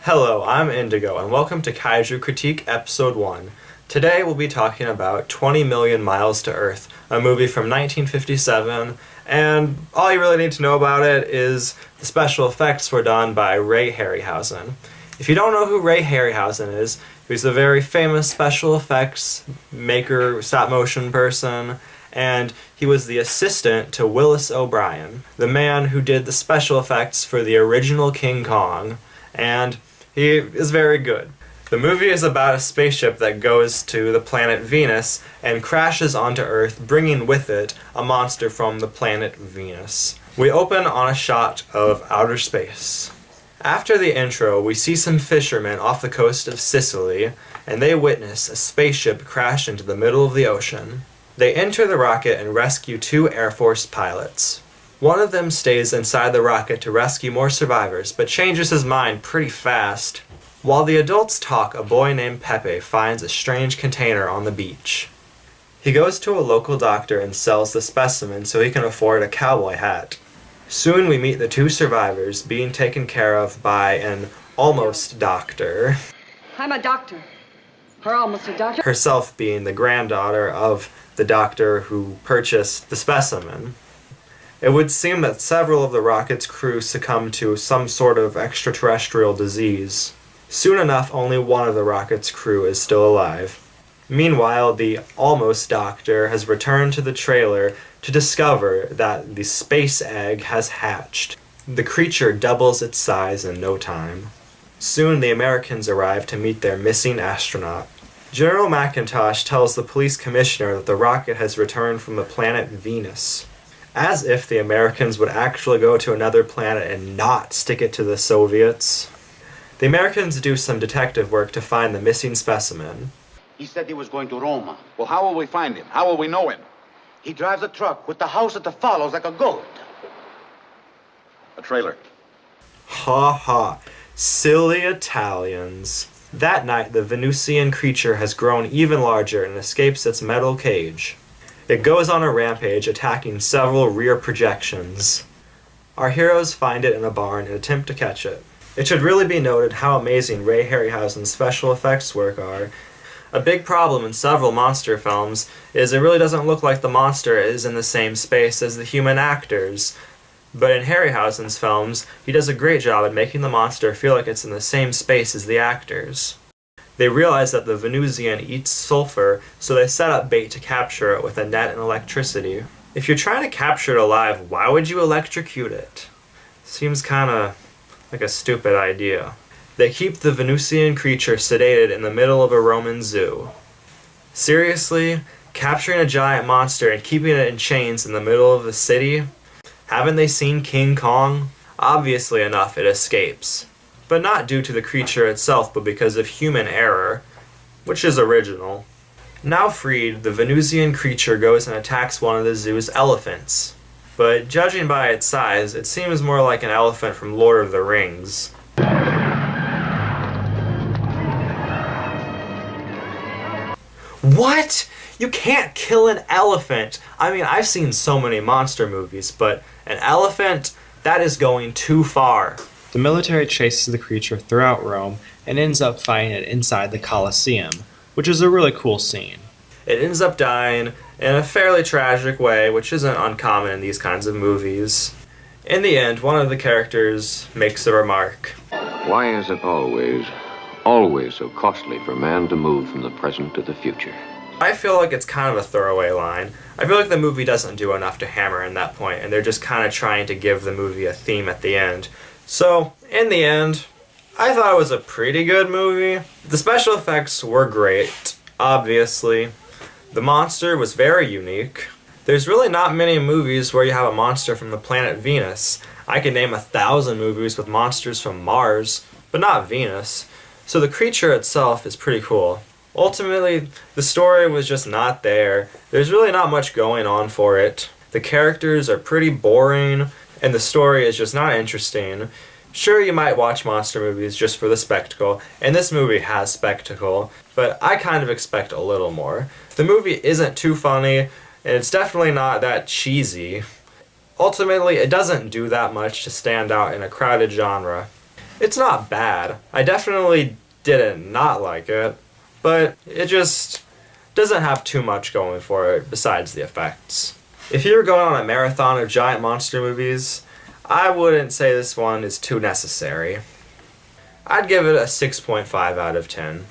Hello, I'm Indigo, and welcome to Kaiju Critique Episode 1. Today we'll be talking about 20 Million Miles to Earth, a movie from 1957, and all you really need to know about it is the special effects were done by Ray Harryhausen. If you don't know who Ray Harryhausen is, he's a very famous special effects maker, stop-motion person, and he was the assistant to Willis O'Brien, the man who did the special effects for the original King Kong, and he is very good. The movie is about a spaceship that goes to the planet Venus and crashes onto Earth, bringing with it a monster from the planet Venus. We open on a shot of outer space. After the intro, we see some fishermen off the coast of Sicily, and they witness a spaceship crash into the middle of the ocean. They enter the rocket and rescue two Air Force pilots. One of them stays inside the rocket to rescue more survivors, but changes his mind pretty fast. While the adults talk, a boy named Pepe finds a strange container on the beach. He goes to a local doctor and sells the specimen so he can afford a cowboy hat. Soon we meet the two survivors being taken care of by an almost doctor. I'm a doctor. Her almost a doctor. Herself being the granddaughter of the doctor who purchased the specimen. It would seem that several of the rocket's crew succumbed to some sort of extraterrestrial disease. Soon enough, only one of the rocket's crew is still alive. Meanwhile, the almost doctor has returned to the trailer to discover that the space egg has hatched. The creature doubles its size in no time. Soon the Americans arrive to meet their missing astronaut. General McIntosh tells the police commissioner that the rocket has returned from the planet Venus. As if the Americans would actually go to another planet and not stick it to the Soviets. The Americans do some detective work to find the missing specimen. He said he was going to Roma. Well, how will we find him? How will we know him? He drives a truck with the house that follows like a goat. A trailer. Ha ha. Silly Italians. That night, the Venusian creature has grown even larger and escapes its metal cage. It goes on a rampage, attacking several rear projections. Our heroes find it in a barn and attempt to catch it. It should really be noted how amazing Ray Harryhausen's special effects work are. A big problem in several monster films is it really doesn't look like the monster is in the same space as the human actors. But in Harryhausen's films, he does a great job at making the monster feel like it's in the same space as the actors. They realize that the Venusian eats sulfur, so they set up bait to capture it with a net and electricity. If you're trying to capture it alive, why would you electrocute it? Seems kinda like a stupid idea. They keep the Venusian creature sedated in the middle of a Roman zoo. Seriously? Capturing a giant monster and keeping it in chains in the middle of the city? Haven't they seen King Kong? Obviously enough, it escapes. But not due to the creature itself, but because of human error, which is original. Now freed, the Venusian creature goes and attacks one of the zoo's elephants. But judging by its size, it seems more like an elephant from Lord of the Rings. What? You can't kill an elephant! I mean, I've seen so many monster movies, but an elephant? That is going too far. The military chases the creature throughout Rome and ends up fighting it inside the Colosseum, which is a really cool scene. It ends up dying in a fairly tragic way, which isn't uncommon in these kinds of movies. In the end, one of the characters makes a remark. Why is it always so costly for man to move from the present to the future? I feel like it's kind of a throwaway line. I feel like the movie doesn't do enough to hammer in that point, and they're just kind of trying to give the movie a theme at the end. So, in the end, I thought it was a pretty good movie. The special effects were great, obviously. The monster was very unique. There's really not many movies where you have a monster from the planet Venus. I can name 1,000 movies with monsters from Mars, but not Venus. So the creature itself is pretty cool. Ultimately, the story was just not there. There's really not much going on for it. The characters are pretty boring, and the story is just not interesting. Sure, you might watch monster movies just for the spectacle, and this movie has spectacle, but I kind of expect a little more. The movie isn't too funny, and it's definitely not that cheesy. Ultimately, it doesn't do that much to stand out in a crowded genre. It's not bad. I definitely didn't not like it, but it just doesn't have too much going for it besides the effects. If you're going on a marathon of giant monster movies, I wouldn't say this one is too necessary. I'd give it a 6.5 out of 10.